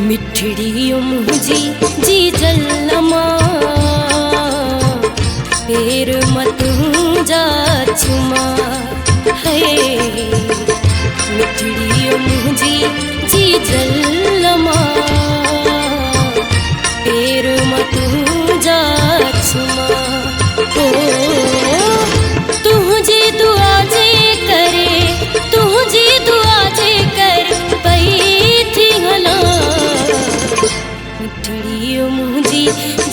मिठड़ियों मुझी जी जल्लमा पेर मतू जा चुमा है। मिठड़ियों मुझी जी जल्लमा पेर मतू जा चुमा हो। तुझे दुआ जे करे तुझे दुआ जे कर पई थी हला। मिठड़ियों मुझी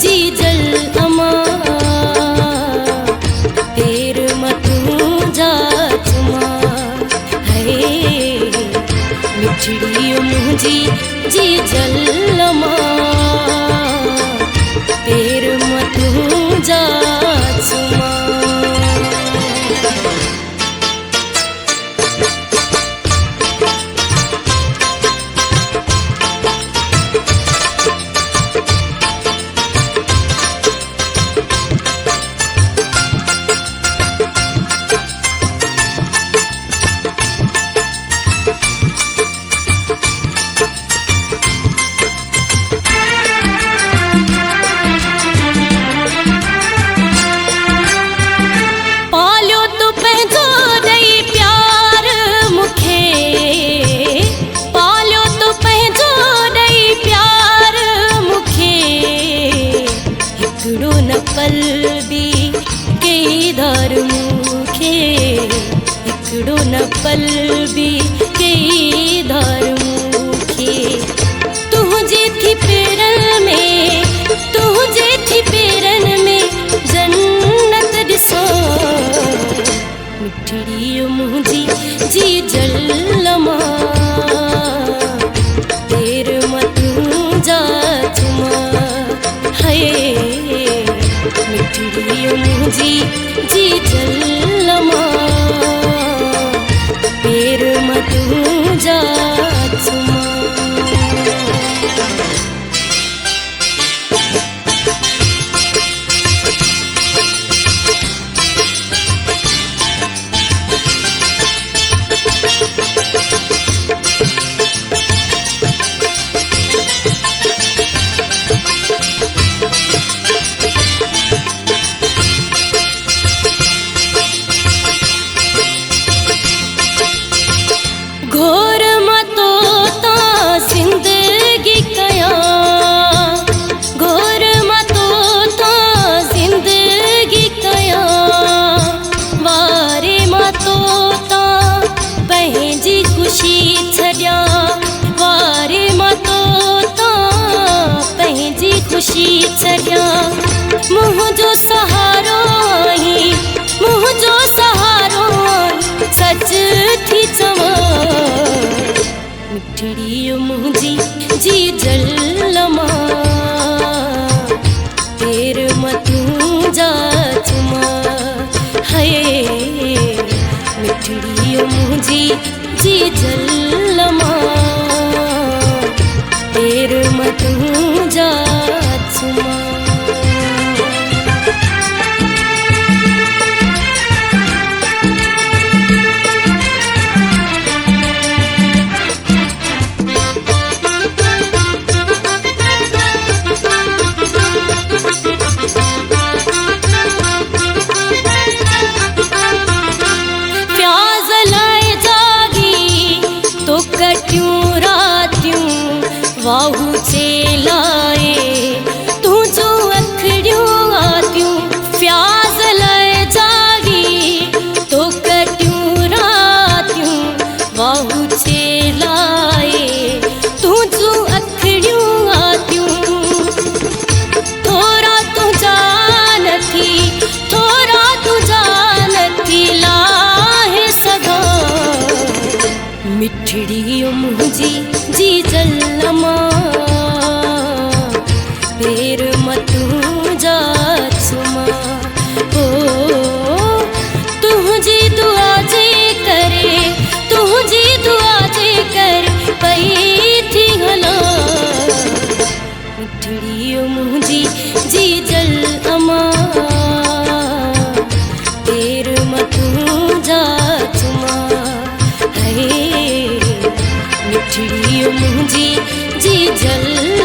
जी जल्लमा पेर मतू जा चुमा है। मिठड़ियों मुझी जी जल्लमा पेर मतू जा चुमा। पलबी के धार मुखे इकड़ो न पलबी के धार मुखे। तुझे थी पेरन में तुझे थी पेरन में जन्नत दिसो। मिठड़ियों मुझी जी जल्लमा पेर मतू जा चुमा है। मिठड़ियों मुझी जी जल्लमा पेर मतू जा चुमा। घोर मतो ता जिंदगी कया घोर मतो ता जिंदगी कया। वारे मतो ता पंहिंजी खुशी छॾिया वारे मतो ता पंहिंजी खुशी छॾिया। मुंहिंजो सहारो आहीं मुंहिंजो सहारो सच थी चवां। मिठड़ियों मुझी जी जल्लमा पेर मतू जा चुमा है। मिठड़ियों मुझी जी जल्लमा पेर मतू जा चुमा। वाहू चेलाए तू जो अखड़ियों आतियूं प्याज लाए जागी तो कटियूं रातियूं। वाहू चेलाए तू जो अखड़ियों आतियूं। थोड़ा तू जान थी थोड़ा तू जान थी लाहे सगा। मिठड़ियो मुझी जी जल्लमा पेर मतू जा सुमा ओ तुझी दुआ जे करे तुझी दुआ जे कर पई थी हला मिठड़ियो मुझी जी जल्लमा पेर मतू जा सुमा है मिठड़ियो मुझी जी जल